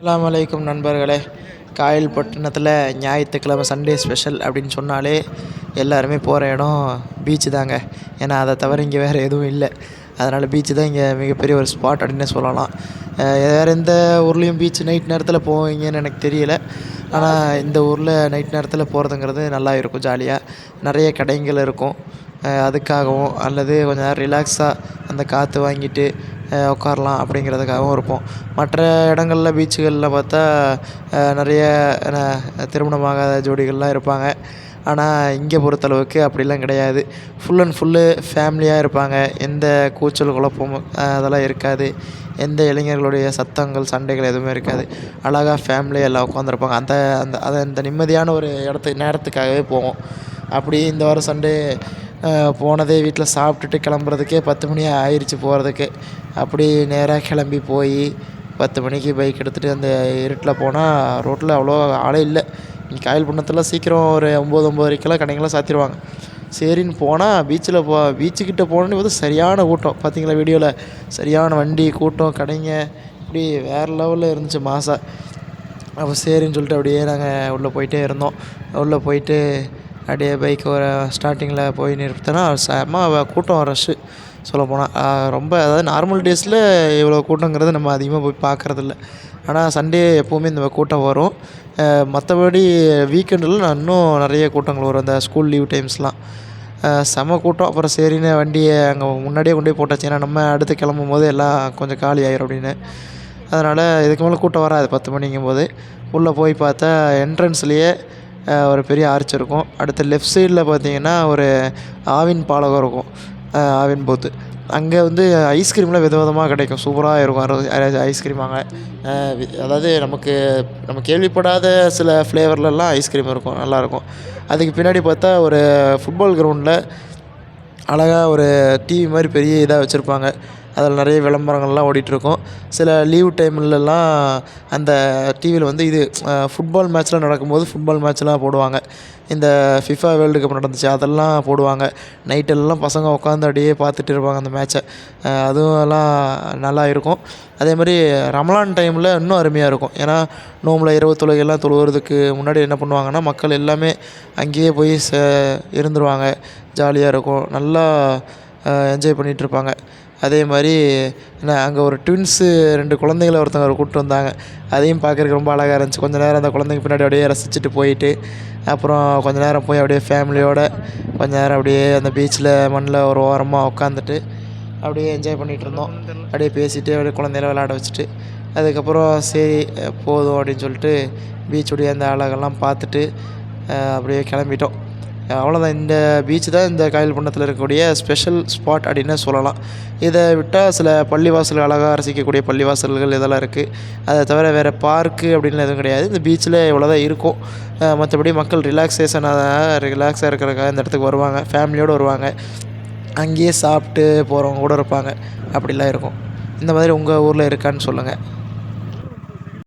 அஸ்ஸலாமு அலைக்கும் நண்பர்களே. காயல்பட்டினத்தில் ஞாயிற்றுக்கிழமை சண்டே ஸ்பெஷல் அப்படின்னு சொன்னாலே எல்லாருமே போகிற இடம் பீச்சு தாங்க. ஏன்னா அதை தவிர இங்கே வேறு எதுவும் இல்லை. அதனால் பீச்சு தான் இங்கே மிகப்பெரிய ஒரு ஸ்பாட் அப்படின்னே சொல்லலாம். வேறு எந்த ஊர்லேயும் பீச் நைட் நேரத்தில் போவீங்கன்னு எனக்கு தெரியல. ஆனால் இந்த ஊரில் நைட் நேரத்தில் போகிறதுங்கிறது நல்லா இருக்கும். ஜாலியாக நிறைய கடைகள் இருக்கும். அதுக்காகவும் அல்லது கொஞ்சம் நேரம் ரிலாக்ஸாக அந்த காற்று வாங்கிட்டு உட்காரலாம் அப்படிங்கிறதுக்காகவும் இருப்போம். மற்ற இடங்களில் பீச்சுகளில் பார்த்தா நிறைய திருமணமாகாத ஜோடிகள்லாம் இருப்பாங்க. ஆனால் இங்கே பொறுத்தளவுக்கு அப்படிலாம் கிடையாது. ஃபுல் அண்ட் ஃபுல்லு ஃபேமிலியாக இருப்பாங்க. எந்த கூச்சல் குழப்பமும் அதெல்லாம் இருக்காது. எந்த இளைஞர்களுடைய சத்தங்கள் சண்டைகள் எதுவுமே இருக்காது. அழகாக ஃபேமிலியாக எல்லாம் உட்காந்துருப்பாங்க. அந்த அந்த அதை அந்த நிம்மதியான ஒரு நேரத்துக்காகவே போவோம். அப்படி இந்த வாரம் சண்டே போனதே வீட்டில் சாப்பிட்டுட்டு கிளம்புறதுக்கே 10 மணி ஆயிடுச்சு போகிறதுக்கு. அப்படி நேராக கிளம்பி போய் 10 மணிக்கு பைக் எடுத்துகிட்டு அந்த இருட்டில் போனால் ரோட்டில் அவ்வளோ ஆளே இல்லை. இங்கே காயல்பட்டினத்தில் சீக்கிரம் ஒரு 9-9:30 கடைங்கெல்லாம் சாத்திடுவாங்க. சரின்னு போனால் பீச்சுக்கிட்ட போனோன்னு வந்து சரியான கூட்டம். பார்த்தீங்களா வீடியோவில்? சரியான வண்டி கூட்டம், கடைங்க, இப்படி வேறு லெவலில் இருந்துச்சு மாசா. அப்போ சரின்னு சொல்லிட்டு அப்படியே நாங்கள் உள்ளே போயிட்டே இருந்தோம். உள்ளே போயிட்டு அப்படியே பைக் ஒரு ஸ்டார்டிங்கில் போய் நிறுத்தினா செம்ம கூட்டம் ரஷ்ஷு சொல்லப்போனால். ரொம்ப அதாவது நார்மல் டேஸில் இவ்வளோ கூட்டங்கிறது நம்ம அதிகமாக போய் பார்க்குறதில்ல. ஆனால் சண்டே எப்போவுமே இந்த கூட்டம் வரும். மற்றபடி வீக்கெண்டில் இன்னும் நிறைய கூட்டங்கள் வரும். அந்த ஸ்கூல் லீவ் டைம்ஸ்லாம் செம கூட்டம். அப்புறம் சரின்னு வண்டியை அங்கே முன்னாடியே கொண்டு போய் போட்டாச்சு. ஏன்னா நம்ம அடுத்து கிளம்பும் போது எல்லாம் கொஞ்சம் காலி ஆயிரும் அப்படின்னு. அதனால் இதுக்கு மேலே கூட்டம் வராது 10 மணிங்கும்போது. உள்ளே போய் பார்த்தா என்ட்ரன்ஸ்லேயே ஒரு பெரிய ஆர்ச் இருக்கும். அடுத்த லெஃப்ட் சைடில் பார்த்தீங்கன்னா ஒரு ஆவின் பாலகம் இருக்கும். ஆவின் பூத்து. அங்கே வந்து ஐஸ்கிரீம்லாம் விதவிதமாக கிடைக்கும். சூப்பராக இருக்கும் ஐஸ்கிரீம் அங்கே. அதாவது நம்ம கேள்விப்படாத சில ஃப்ளேவர்லலாம் ஐஸ்கிரீம் இருக்கும். நல்லாயிருக்கும். அதுக்கு பின்னாடி பார்த்தா ஒரு ஃபுட்பால் கிரவுண்டில் அழகாக ஒரு டிவி மாதிரி பெரிய இதாக வச்சுருப்பாங்க. அதில் நிறைய விளம்பரங்கள்லாம் ஓடிட்டுருக்கும். சில லீவ் டைம்லலாம் அந்த டிவியில் வந்து இது ஃபுட்பால் மேட்ச்லாம் நடக்கும்போது ஃபுட்பால் மேட்ச்லாம் போடுவாங்க. இந்த ஃபிஃபா வேர்ல்டு கப் நடந்துச்சு அதெல்லாம் போடுவாங்க. நைட்டெல்லாம் பசங்க உட்காந்து அப்படியே பார்த்துட்டு இருப்பாங்க அந்த மேட்ச்சை. அதுவும் எல்லாம் நல்லா இருக்கும். அதேமாதிரி ரமலான் டைமில் இன்னும் அருமையாக இருக்கும். ஏன்னா நோம்பில் இரவு தொழுகைலாம் தொழுவுறதுக்கு முன்னாடி என்ன பண்ணுவாங்கன்னா மக்கள் எல்லாமே அங்கேயே போய் இருந்துருவாங்க. ஜாலியாக இருக்கும். நல்லா என்ஜாய் பண்ணிகிட்ருப்பாங்க. அதே மாதிரி அங்கே ஒரு ட்வின்ஸு 2 குழந்தைங்கள ஒருத்தவங்க கூப்பிட்டு வந்தாங்க. அதையும் பார்க்குறதுக்கு ரொம்ப அழகாக இருந்துச்சு. கொஞ்சம் நேரம் அந்த குழந்தைங்க பின்னாடி அப்படியே ரசிச்சுட்டு போயிட்டு அப்புறம் கொஞ்சம் நேரம் போய் அப்படியே ஃபேமிலியோடு கொஞ்சம் நேரம் அப்படியே அந்த பீச்சில் மண்ணில் ஒரு ஓரமாக உட்காந்துட்டு அப்படியே என்ஜாய் பண்ணிகிட்டு இருந்தோம். அப்படியே பேசிவிட்டு அப்படியே குழந்தையில விளையாட வச்சுட்டு அதுக்கப்புறம் சரி போதும் அப்படின்னு சொல்லிட்டு பீச்சுடைய அந்த அழகெல்லாம் பார்த்துட்டு அப்படியே கிளம்பிட்டோம். அவ்வளோதான். இந்த பீச்சு தான் இந்த காயல்பட்டினத்தில் இருக்கக்கூடிய ஸ்பெஷல் ஸ்பாட் அப்படின்னு சொல்லலாம். இதை விட்டால் சில பள்ளிவாசல்கள், அழகாக ரசிக்கக்கூடிய பள்ளிவாசல்கள் இதெல்லாம் இருக்குது. அதை தவிர வேறு பார்க்கு அப்படின்லாம் எதுவும் கிடையாது. இந்த பீச்சில் இவ்வளோ தான் இருக்கும். மற்றபடி மக்கள் ரிலாக்ஸாக இருக்கிறதுக்காக இந்த இடத்துக்கு வருவாங்க. ஃபேமிலியோடு வருவாங்க. அங்கேயே சாப்பிட்டு போகிறவங்க கூட இருப்பாங்க. அப்படிலாம் இருக்கும். இந்த மாதிரி உங்கள் ஊரில் இருக்கான்னு சொல்லுங்கள்.